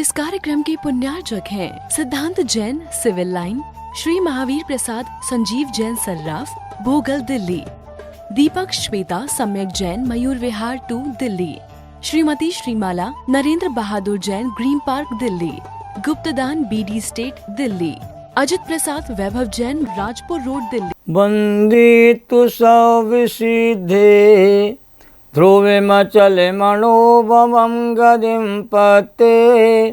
इस कार्यक्रम के पुण्यार्चक हैं Siddhant Jain, civil line, Shri Mahavir Prasad Sanjeev Jain Sarraf, Bhogal, Delhi. Deepak Shweta Samyak Jain, Mayur Vihar 2, Delhi. Shrimati Shrimala Narendra Bahadur Jain, green park, Delhi. गुप्तदान BD state, Delhi. Ajit Prasad Vaibhav Jain, Rajpur road, Delhi. वंदितु सविसिद्धे ध्रुवे मचले मनोभवं गदिं पते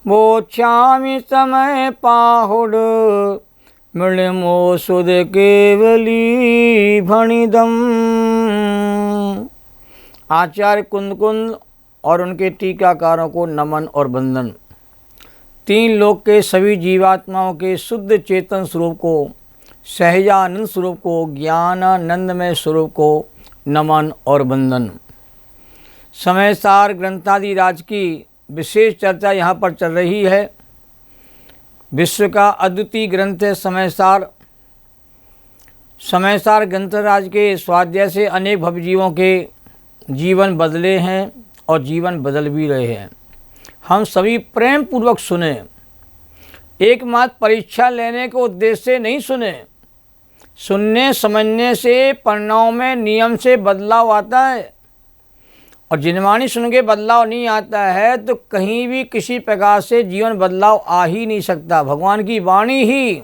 मोक्षामि समय पाहुड मृणमो सुद केवली भणिदम। आचार्य कुंद और उनके टीकाकारों को नमन और वंदन। तीन लोक के सभी जीवात्माओं के शुद्ध चेतन स्वरूप को, सहजानंद स्वरूप को, ज्ञानानंदमय स्वरूप को नमन और वंदन। समय सार ग्रंथादि राज की विशेष चर्चा यहाँ पर चल रही है। विश्व का अद्वितीय ग्रंथ है समय सार। समय सार ग्रंथराज के स्वाध्याय से अनेक भवजीवों के जीवन बदले हैं और जीवन बदल भी रहे हैं। हम सभी प्रेम पूर्वक सुने, एकमात्र परीक्षा लेने के उद्देश्य से नहीं सुने। सुनने समझने से परिणाम में नियम से बदलाव आता है, और जिनवाणी सुन के बदलाव नहीं आता है तो कहीं भी किसी प्रकार से जीवन बदलाव आ ही नहीं सकता। भगवान की वाणी ही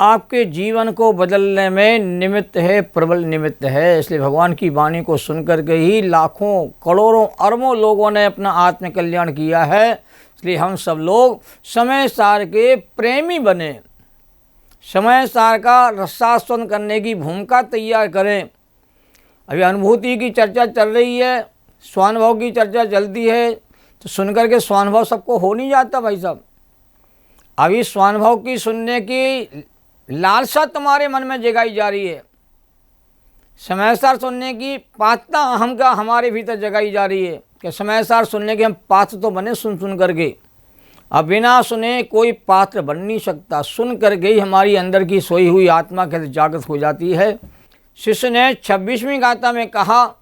आपके जीवन को बदलने में निमित्त है, प्रबल निमित्त है। इसलिए भगवान की वाणी को सुनकर के ही लाखों करोड़ों अरबों लोगों ने अपना आत्मकल्याण किया है। इसलिए हम सब लोग समय सार के प्रेमी बने, समय सार का रसास्वादन करने की भूमिका तैयार करें। अभी अनुभूति की चर्चा चल रही है, स्वानुभव की चर्चा चलती है, तो सुनकर के स्वानुभव सबको हो नहीं जाता भाई साहब। अभी स्वानुभव की सुनने की लालसा तुम्हारे मन में जगाई जा रही है, समय सार सुनने की पात्रता अहम का हमारे भीतर जगाई जा रही है कि समय सार सुनने के हम पात्र तो बने सुन करके। अब बिना सुने कोई पात्र बन नहीं सकता। सुन करके ही हमारी अंदर की सोई हुई आत्मा कैसे जागृत हो जाती है। शिष्य ने 26वीं गाथा में कहा,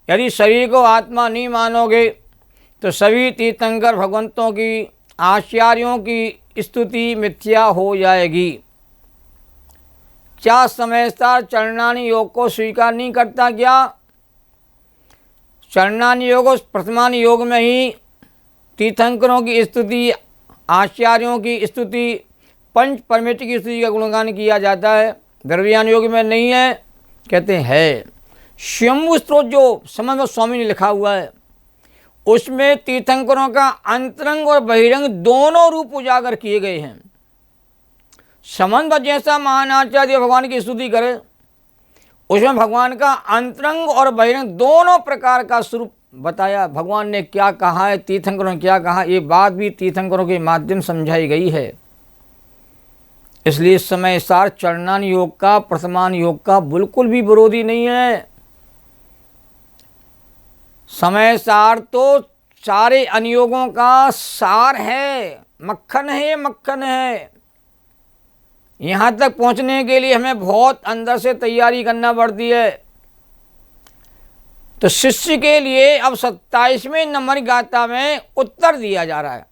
यदि शरीर को आत्मा नहीं मानोगे तो सभी तीर्थंकर भगवंतों की, आचार्यों की स्तुति मिथ्या हो जाएगी। क्या समय सार चरणानी योग को स्वीकार नहीं करता? क्या चरणानी योग प्रथमान योग में ही तीर्थंकरों की स्तुति, आचार्यों की स्तुति, पंच परमेष्ठ की स्तुति का गुणगान किया जाता है। द्रव्यान योग में नहीं है? कहते हैं स्वयंभू स्त्रोत जो समन्वय स्वामी ने लिखा हुआ है उसमें तीर्थंकरों का अंतरंग और बहिरंग दोनों रूप उजागर किए गए हैं। समन्वय जैसा महान आचार्य भगवान की स्तुति करे, उसमें भगवान का अंतरंग और बहिरंग दोनों प्रकार का स्वरूप बताया। भगवान ने क्या कहा है, तीर्थंकरों ने क्या कहा, ये बात भी तीर्थंकरों के माध्यम समझाई गई है। इसलिए समय सार चरणान योग का, प्रथमान योग का बिल्कुल भी विरोधी नहीं है। समय सार तो सारे अनुयोगों का सार है, मक्खन है, मक्खन है। यहाँ तक पहुँचने के लिए हमें बहुत अंदर से तैयारी करना पड़ती है। तो शिष्य के लिए अब 27वें नंबर गाथा में उत्तर दिया जा रहा है।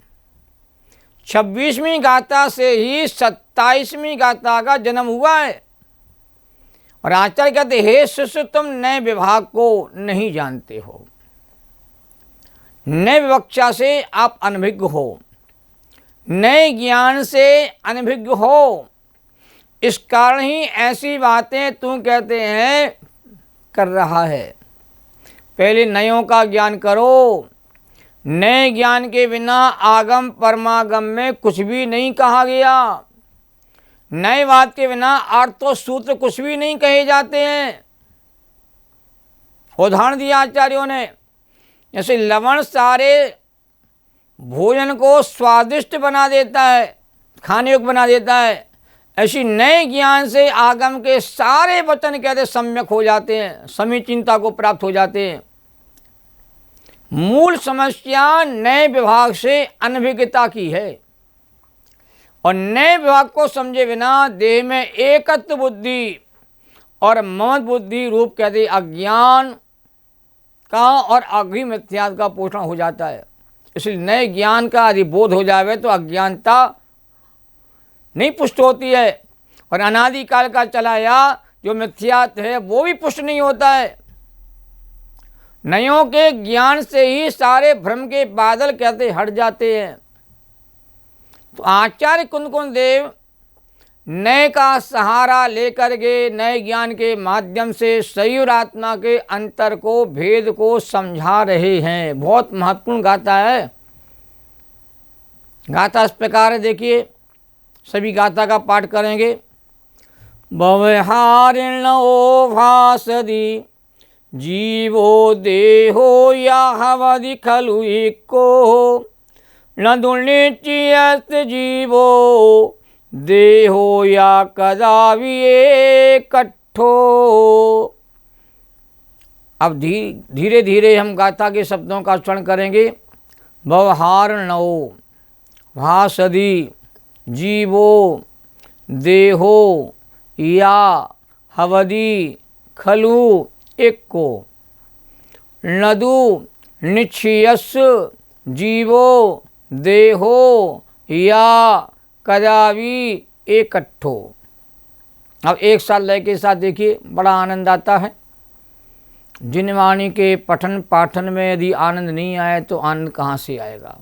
26वीं गाथा से ही 27वीं गाथा का जन्म हुआ है। और आचार्य कहते, हे शिष्य, तुम नए विभाग को नहीं जानते हो, नए विवक्षा से आप अनभिज्ञ हो, नए ज्ञान से अनभिज्ञ हो। इस कारण ही ऐसी बातें तू कहते हैं कर रहा है। पहले नयों का ज्ञान करो। नए ज्ञान के बिना आगम परमागम में कुछ भी नहीं कहा गया। नए बात के बिना अर्थ और सूत्र कुछ भी नहीं कहे जाते हैं। उदाहरण दिया आचार्यों ने, जैसे लवण सारे भोजन को स्वादिष्ट बना देता है, खाने योग्य बना देता है, ऐसी नए ज्ञान से आगम के सारे वचन कहते सम्यक हो जाते हैं, समीचीनता को प्राप्त हो जाते हैं। मूल समस्या नए विभाग से अनभिज्ञता की है, और नए विभाग को समझे बिना देह में एकत्व बुद्धि और ममत बुद्धि रूप कहते अज्ञान का और अग्नि मिथ्यात्व का पोषण हो जाता है। इसलिए नए ज्ञान का यदि बोध हो जावे तो अज्ञानता नहीं पुष्ट होती है, और अनादिकाल का चलाया जो मिथ्यात्व है वो भी पुष्ट नहीं होता है। नयों के ज्ञान से ही सारे भ्रम के बादल कहते हट जाते हैं। तो आचार्य कुंदकुंद देव नए का सहारा लेकर के नए ज्ञान के माध्यम से शरीर आत्मा के अंतर को, भेद को समझा रहे हैं। बहुत महत्वपूर्ण गाथा है। गाथा इस प्रकार है, देखिए सभी गाथा का पाठ करेंगे। भवहारिणो भासदि जीवो देहो यावदि खलु एको न दुर्निश्चयस्त जीवो देहो या कदापि एकट्ठो। अब धीरे धीरे हम गाथा के शब्दों का उच्चारण करेंगे। भवहारिणो भासदि जीवो देहो या हवदि खलु एको नदु निश्चयस जीवो देहो या कदापि एकट्ठो। अब एक साथ लय के साथ देखिए, बड़ा आनंद आता है। जिन वाणी के पठन पाठन में यदि आनंद नहीं आए तो आनंद कहाँ से आएगा।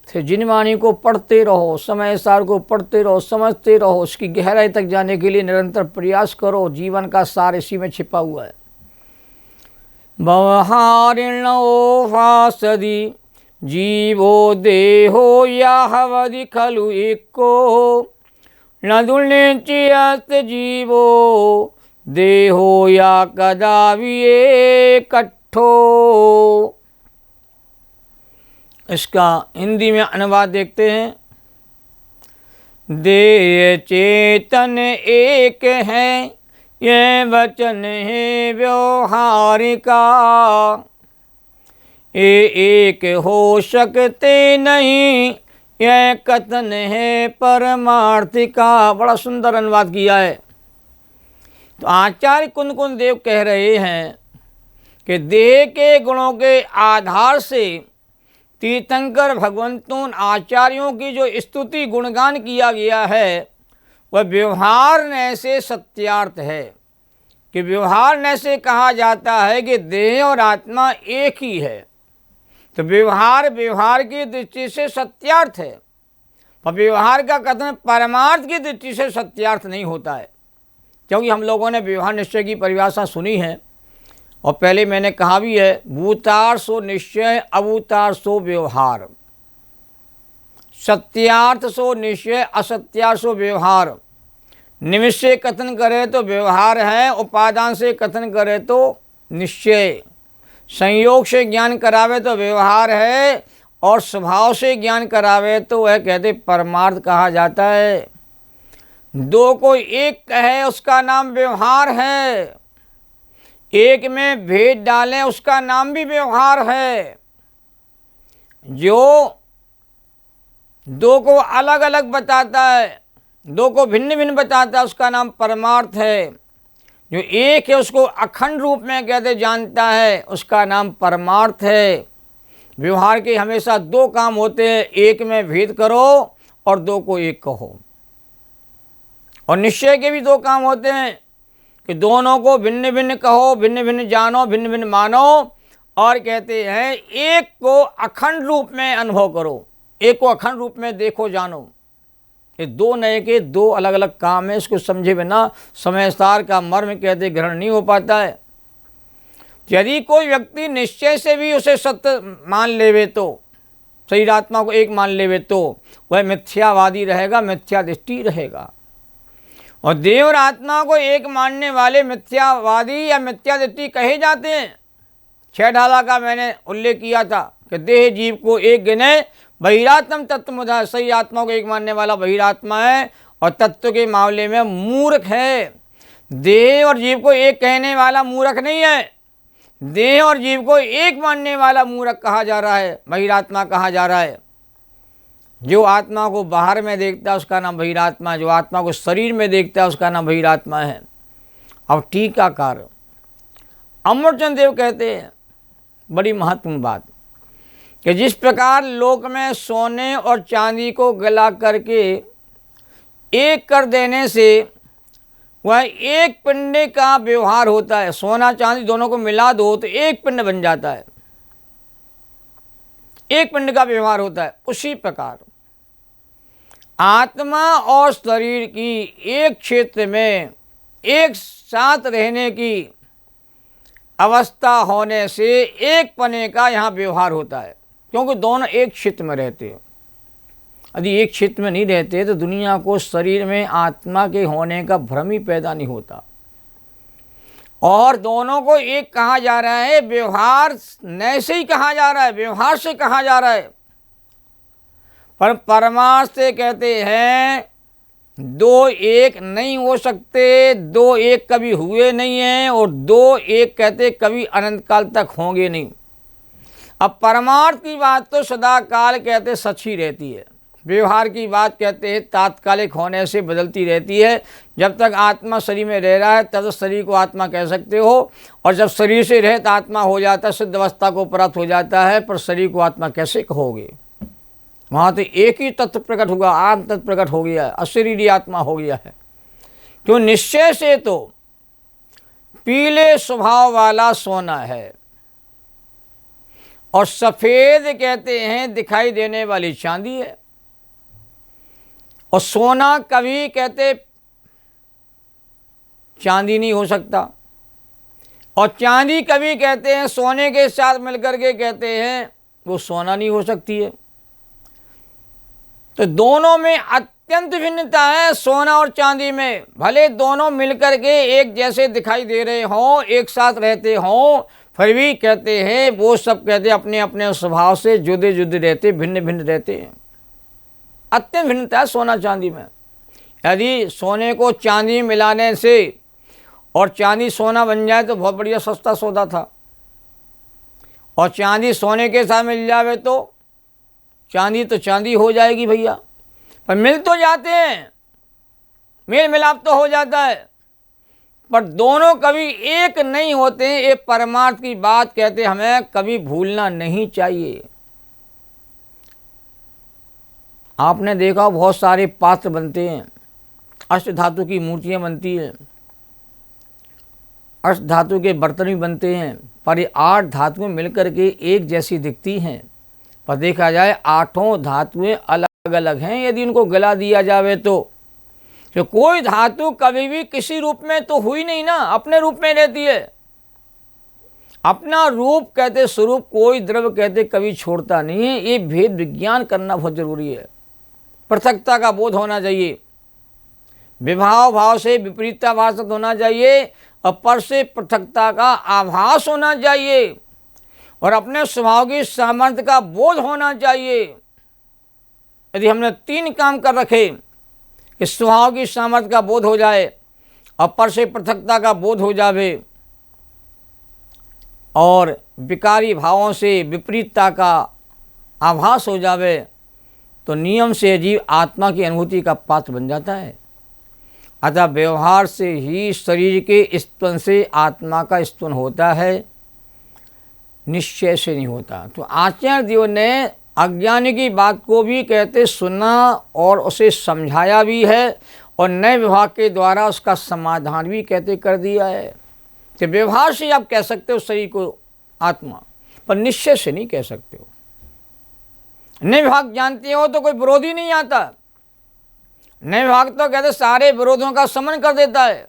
फिर जिन वाणी को पढ़ते रहो, समय सार को पढ़ते रहो, समझते रहो, उसकी गहराई तक जाने के लिए निरंतर प्रयास करो। जीवन का सार इसी में छिपा हुआ है। भवहारिणो भासदि जीवो देहो यावदि खलु एको न दुर्निश्चयस्त जीवो देहो या कदापि एकट्ठो। इसका हिंदी में अनुवाद देखते हैं। देह चेतन एक है, ये वचन है व्यवहारिका, ये एक हो सकते नहीं, यह कथन है परमार्थिका। बड़ा सुंदर अनुवाद किया है। तो आचार्य कुंदकुंद देव कह रहे हैं कि देह के गुणों के आधार से तीर्थंकर भगवंतों आचार्यों की जो स्तुति गुणगान किया गया है वह व्यवहार नय से सत्यार्थ है। कि व्यवहार नय से कहा जाता है कि देह और आत्मा एक ही है, तो व्यवहार की दृष्टि से सत्यार्थ है, पर व्यवहार का कथन परमार्थ की दृष्टि से सत्यार्थ नहीं होता है। क्योंकि हम लोगों ने व्यवहार निश्चय की परिभाषा सुनी है, और पहले मैंने कहा भी है, भूतार्थ सो निश्चय, अभूतार्थ सो व्यवहार, सत्यार्थ सो निश्चय, असत्यार्थ सो व्यवहार। निमित्त से कथन करे तो व्यवहार है, उपादान से कथन करे तो निश्चय, संयोग से ज्ञान करावे तो व्यवहार है, और स्वभाव से ज्ञान करावे तो वह कहते परमार्थ कहा जाता है। दो को एक कहे उसका नाम व्यवहार है, एक में भेद डालें उसका नाम भी व्यवहार है। जो दो को अलग अलग बताता है, दो को भिन्न भिन्न बताता है, उसका नाम परमार्थ है। जो एक है उसको अखंड रूप में कहते जानता है, उसका नाम परमार्थ है। व्यवहार के हमेशा दो काम होते हैं, एक में भेद करो और दो को एक कहो। और निश्चय के भी दो काम होते हैं कि दोनों को भिन्न भिन्न कहो, भिन्न भिन्न जानो, भिन्न भिन्न मानो, और कहते हैं एक को अखंड रूप में अनुभव करो, एक को अखंड रूप में देखो जानो। ये दो नए के दो अलग अलग काम है। इसको समझे बिना समय सार का मर्म कहते ग्रहण नहीं हो पाता है। यदि कोई व्यक्ति निश्चय से भी उसे सत्य मान लेवे, तो शरीर आत्मा को एक मान लेवे, तो वह मिथ्यावादी रहेगा, मिथ्या दृष्टि रहेगा। और देह और आत्मा को एक मानने वाले मिथ्यावादी या मिथ्या दृष्टि कहे जाते हैं। 6 ढाला का मैंने उल्लेख किया था कि देह जीव को एक गिने, बहिरात्म तत्वमुदा, सही आत्मा को एक मानने वाला बहिरात्मा है, और तत्व के मामले में मूर्ख है। देह और जीव को एक कहने वाला मूर्ख नहीं है, देह और जीव को एक मानने वाला मूर्ख कहा जा रहा है, बहिरात्मा कहा जा रहा है। जो आत्मा को बाहर में देखता है उसका नाम बहिरात्मा है, जो आत्मा को शरीर में देखता है उसका नाम बहिरात्मा है। अब टीकाकार अमरचंद देव कहते हैं बड़ी महत्वपूर्ण बात कि जिस प्रकार लोक में सोने और चांदी को गला करके एक कर देने से वह एक पिंड का व्यवहार होता है, सोना चांदी दोनों को मिला दो तो एक पिंड बन जाता है, एक पिंड का व्यवहार होता है। उसी प्रकार आत्मा और शरीर की एक क्षेत्र में एक साथ रहने की अवस्था होने से एक पने का यहाँ व्यवहार होता है, क्योंकि दोनों एक क्षेत्र में रहते हैं। यदि एक क्षेत्र में नहीं रहते तो दुनिया को शरीर में आत्मा के होने का भ्रम ही पैदा नहीं होता। और दोनों को एक कहा जा रहा है, व्यवहार नए से ही कहा जा रहा है, व्यवहार से कहा जा रहा है। पर परमार्थ से कहते हैं दो एक नहीं हो सकते, दो एक कभी हुए नहीं हैं, और दो एक कहते कभी अनंत काल तक होंगे नहीं। अब परमार्थ की बात तो सदा काल कहते सच ही रहती है, व्यवहार की बात कहते हैं तात्कालिक होने से बदलती रहती है। जब तक आत्मा शरीर में रह रहा है तब तक शरीर को आत्मा कह सकते हो, और जब शरीर से रहित आत्मा हो जाता है, सिद्ध अवस्था को प्राप्त हो जाता है, पर शरीर को आत्मा कैसे कहोगे? वहाँ तो एक ही तत्व प्रकट होगा, आत्म तत्व प्रकट हो गया है, अशरीरी आत्मा हो गया है। क्यों? निश्चय से तो पीले स्वभाव वाला सोना है, और सफ़ेद कहते हैं दिखाई देने वाली चांदी है। और सोना कभी कहते चांदी नहीं हो सकता, और चांदी कभी कहते हैं सोने के साथ मिलकर के कहते हैं वो सोना नहीं हो सकती है। तो दोनों में अत्यंत भिन्नता है, सोना और चांदी में। भले दोनों मिलकर के एक जैसे दिखाई दे रहे हों, एक साथ रहते हों, फिर भी कहते हैं वो सब कहते हैं अपने अपने स्वभाव से जुदे जुदे रहते, भिन्न भिन्न रहते हैं। अत्यंत भिन्नता है सोना चांदी में। यदि सोने को चांदी मिलाने से और चांदी सोना बन जाए तो बहुत बढ़िया सस्ता सौदा था, और चांदी सोने के साथ मिल जाए तो चांदी तो चांदी हो जाएगी भैया। पर मिल तो जाते हैं, मेल मिलाप तो हो जाता है, पर दोनों कभी एक नहीं होते हैं। ये परमार्थ की बात कहते हमें कभी भूलना नहीं चाहिए। आपने देखा बहुत सारे पात्र बनते हैं, अष्ट धातु की मूर्तियां बनती हैं, अष्ट धातु के बर्तन भी बनते हैं, पर ये 8 धातुएं मिलकर के एक जैसी दिखती हैं। पर देखा जाए 8 धातुएं अलग अलग हैं। यदि इनको गला दिया जावे तो कोई धातु कभी भी किसी रूप में तो हुई नहीं ना, अपने रूप में रहती है। अपना रूप कहते स्वरूप कोई द्रव्य कहते कभी छोड़ता नहीं है। ये भेद विज्ञान करना बहुत जरूरी है। पृथकता का बोध होना चाहिए, विभाव भाव से विपरीताभास होना चाहिए, और पर से पृथकता का आभास होना चाहिए, और अपने स्वभाव की सामर्थ्य का बोध होना चाहिए। यदि हमने 3 काम कर रखे कि स्वभाव की सामर्थ्य का बोध हो जाए, और पर से पृथकता का बोध हो जावे, और विकारी भावों से विपरीतता का आभास हो जावे, तो नियम से जीव आत्मा की अनुभूति का पात्र बन जाता है। अतः व्यवहार से ही शरीर के स्पंद से आत्मा का स्पंद होता है, निश्चय से नहीं होता। तो आचार्य देव ने अज्ञानी की बात को भी कहते सुना और उसे समझाया भी है, और नए विभाग के द्वारा उसका समाधान भी कहते कर दिया है। तो व्यवहार से आप कह सकते हो शरीर को आत्मा, पर निश्चय से नहीं कह सकते हो। नए विभाग जानते हो तो कोई विरोधी नहीं आता। नए विभाग तो कहते सारे विरोधों का शमन कर देता है।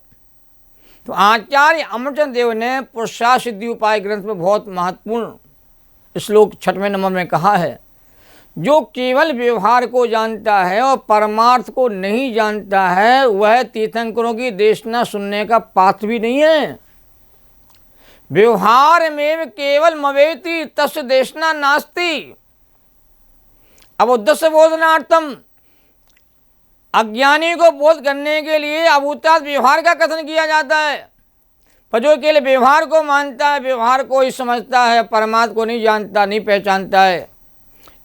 तो आचार्य अमरचंद देव ने पुरुषार्थ सिद्धि उपाय ग्रंथ में बहुत महत्वपूर्ण श्लोक 6वें नंबर में कहा है, जो केवल व्यवहार को जानता है और परमार्थ को नहीं जानता है, वह तीर्थंकरों की देशना सुनने का पात्र भी नहीं है। व्यवहार में केवल मवेति तस्य देशना नास्ति। अब उद्देश्य बोधनार्थम, अज्ञानी को बोध करने के लिए अभूतात् व्यवहार का कथन किया जाता है। पर जो केवल व्यवहार को मानता है, व्यवहार को ही समझता है, परमात्मा को नहीं जानता, नहीं पहचानता है,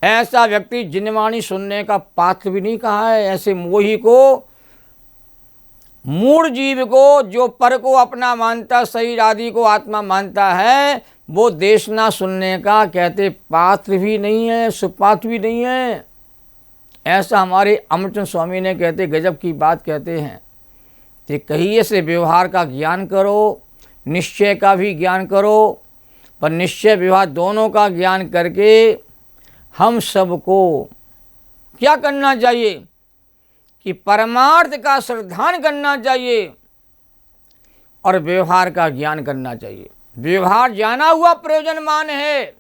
ऐसा व्यक्ति जिनवाणी सुनने का पात्र भी नहीं कहा है। ऐसे मोही को, मूढ़ जीव को, जो पर को अपना मानता, शरीर आदि को आत्मा मानता है, वो देशना सुनने का कहते पात्र भी नहीं है, सुपात्र भी नहीं है। ऐसा हमारे अमरचंद स्वामी ने कहते गजब की बात कहते हैं कि कहिए से व्यवहार का ज्ञान करो, निश्चय का भी ज्ञान करो, पर निश्चय व्यवहार दोनों का ज्ञान करके हम सबको क्या करना चाहिए कि परमार्थ का श्रद्धान करना चाहिए और व्यवहार का ज्ञान करना चाहिए। व्यवहार जाना हुआ प्रयोजनमान है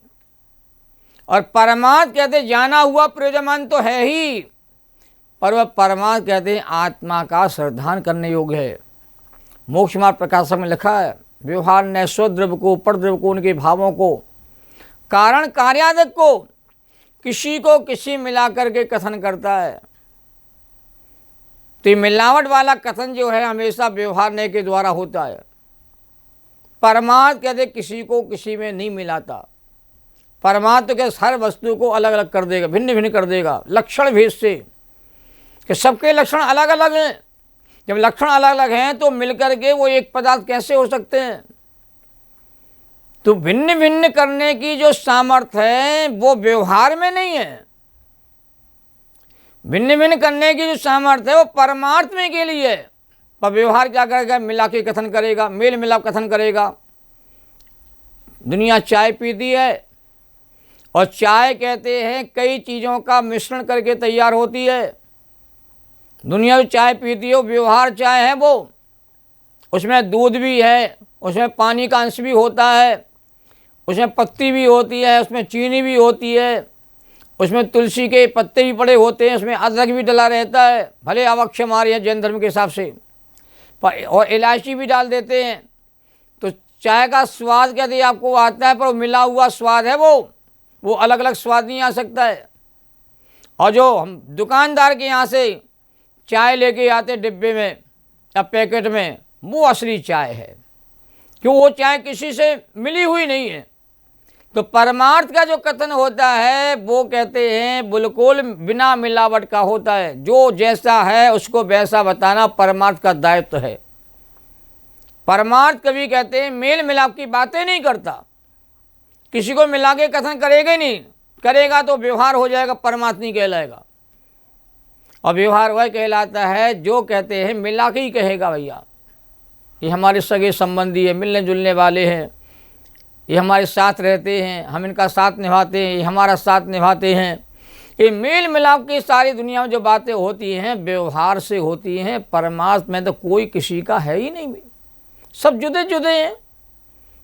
और परमार्थ कहते जाना हुआ प्रयोजनमान तो है ही, पर वह परमार्थ कहते हैं आत्मा का श्रद्धान करने योग्य है। मोक्ष मार्ग प्रकाशक में लिखा है व्यवहार नैसोद्रव्य को, परद्रव्य को, उनके भावों को, कारण कार्यादक को किसी को किसी मिला करके कथन करता है। तो मिलावट वाला कथन जो है हमेशा व्यवहार नय के द्वारा होता है। परमार्थ कहते किसी को किसी में नहीं मिलाता। परमार्थ तो कहते हर वस्तु को अलग अलग कर देगा, भिन्न भिन्न कर देगा लक्षण भेद से, कि सबके लक्षण अलग अलग हैं। जब लक्षण अलग अलग हैं तो मिलकर के वो एक पदार्थ कैसे हो सकते हैं। तो भिन्न भिन्न करने की जो सामर्थ्य है वो व्यवहार में नहीं है। भिन्न भिन्न करने की जो सामर्थ्य है वो परमार्थ में के लिए है, पर व्यवहार क्या करेगा, मिला के कथन करेगा, मेल मिलाप कथन करेगा। दुनिया चाय पीती है और चाय कहते हैं कई चीज़ों का मिश्रण करके तैयार होती है। दुनिया जो चाय पीती है वो व्यवहार चाय है, वो उसमें दूध भी है, उसमें पानी का अंश भी होता है, उसमें पत्ती भी होती है, उसमें चीनी भी होती है, उसमें तुलसी के पत्ते भी पड़े होते हैं, उसमें अदरक भी डला रहता है, भले आवक्ष हमारे हैं जैन धर्म के हिसाब से, पर और इलायची भी डाल देते हैं। तो चाय का स्वाद कहते आपको आता है, पर वो मिला हुआ स्वाद है, वो अलग अलग स्वाद नहीं आ सकता है। और जो हम दुकानदार के यहाँ से चाय लेके आते डिब्बे में या पैकेट में, वो असली चाय है, क्यों वो चाय किसी से मिली हुई नहीं है। तो परमार्थ का जो कथन होता है वो कहते हैं बिल्कुल बिना मिलावट का होता है। जो जैसा है उसको वैसा बताना परमार्थ का दायित्व है। परमार्थ कभी कहते हैं मेल मिलाप की बातें नहीं करता, किसी को मिला के कथन करेगा ही नहीं, करेगा तो व्यवहार हो जाएगा, परमार्थ नहीं कहलाएगा। और व्यवहार वह कहलाता है जो कहते हैं मिला के ही कहेगा भैया ये हमारे सगे संबंधी है, मिलने जुलने वाले हैं, ये हमारे साथ रहते हैं, हम इनका साथ निभाते हैं, ये हमारा साथ निभाते हैं। ये मेल मिलाप की सारी दुनिया में जो बातें होती हैं व्यवहार से होती हैं। परमार्थ में तो कोई किसी का है ही नहीं, सब जुदे जुदे हैं,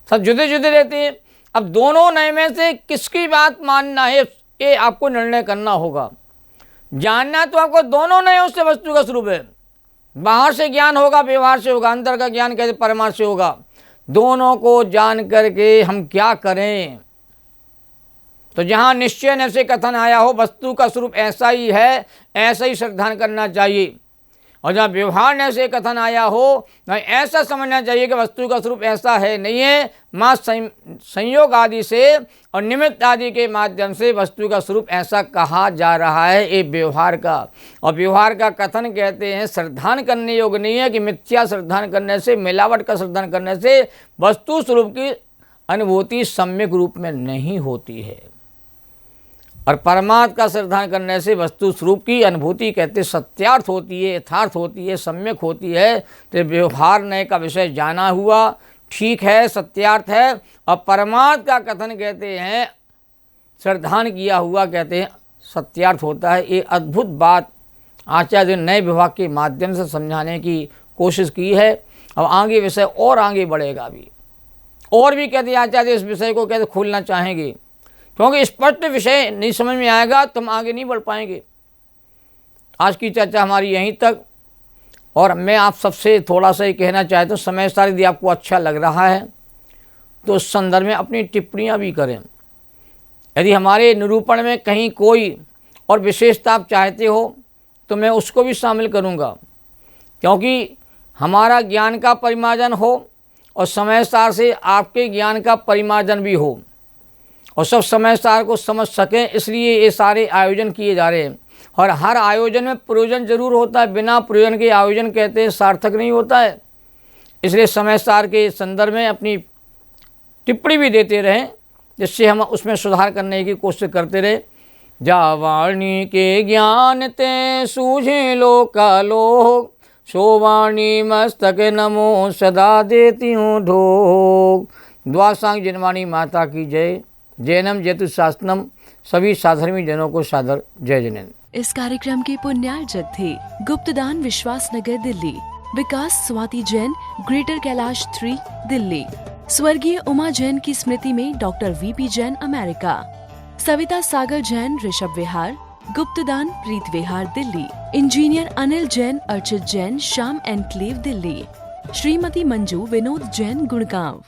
सब जुदे जुदे रहते हैं। अब दोनों नए में से किसकी बात मानना है ये आपको निर्णय करना होगा। जानना तो आपको दोनों नए उससे वस्तु का स्वरूप है। बाहर से ज्ञान होगा, व्यवहार से होगा, अंदर का ज्ञान कैसे परमार्थ से होगा। दोनों को जान करके हम क्या करें। तो जहाँ निश्चय न से कथन आया हो वस्तु का स्वरूप ऐसा ही है, ऐसा ही श्रद्धान करना चाहिए। और जहाँ व्यवहार न से कथन आया हो ऐसा समझना चाहिए कि वस्तु का स्वरूप ऐसा है नहीं है, माँ संयोग आदि से और निमित्त आदि के माध्यम से वस्तु का स्वरूप ऐसा कहा जा रहा है। ये व्यवहार का, और व्यवहार का कथन कहते हैं श्रद्धान करने योग्य नहीं है कि मिथ्या श्रद्धान करने से, मिलावट का श्रद्धान करने से वस्तु स्वरूप की अनुभूति सम्यक रूप में नहीं होती है। और परमार्थ का श्रद्धान करने से वस्तु स्वरूप की अनुभूति कहते सत्यार्थ होती है, यथार्थ होती है, सम्यक होती है। तो व्यवहार नय का विषय जाना हुआ ठीक है, सत्यार्थ है। और परमार्थ का कथन कहते हैं श्रद्धान किया हुआ कहते हैं सत्यार्थ होता है। ये अद्भुत बात आचार्य ने नए विभाग के माध्यम से समझाने की कोशिश की है। अब आगे विषय और आगे बढ़ेगा अभी, और भी कहते आचार्य इस विषय को कहते खोलना चाहेंगे, क्योंकि स्पष्ट विषय नहीं समझ में आएगा तो हम आगे नहीं बढ़ पाएंगे। आज की चर्चा हमारी यहीं तक, और मैं आप सबसे थोड़ा सा ही कहना चाहता हूँ, समय सार यदि आपको अच्छा लग रहा है तो उस संदर्भ में अपनी टिप्पणियाँ भी करें। यदि हमारे निरूपण में कहीं कोई और विशेषता आप चाहते हो तो मैं उसको भी शामिल करूँगा, क्योंकि हमारा ज्ञान का परिमार्जन हो और समय सार से आपके ज्ञान का परिमार्जन भी हो, और सब समय सार को समझ सकें, इसलिए ये सारे आयोजन किए जा रहे हैं। और हर आयोजन में प्रयोजन जरूर होता है, बिना प्रयोजन के आयोजन कहते हैं सार्थक नहीं होता है। इसलिए समय सार के संदर्भ में अपनी टिप्पणी भी देते रहें, जिससे हम उसमें सुधार करने की कोशिश करते रहे। जा वाणी के ज्ञान ते सूझे लोकालोक, सो वाणी मस्तक नमो सदा देती हूँ ढोक। द्वासांग जिनवाणी माता की जय। जैनम जयतु शासनम। सभी साधर्मी जनों को सादर जय जैन। इस कार्यक्रम के पुण्यार्जक थे गुप्तदान विश्वास नगर दिल्ली, विकास स्वाति जैन ग्रेटर कैलाश 3 दिल्ली, स्वर्गीय उमा जैन की स्मृति में doctor VP Jain America, Savita Sagar Jain Rishabh Vihar, गुप्तदान प्रीत विहार दिल्ली, इंजीनियर अनिल जैन अर्चित जैन श्याम एनक्लेव दिल्ली, श्रीमती मंजू विनोद जैन गुड़गांव।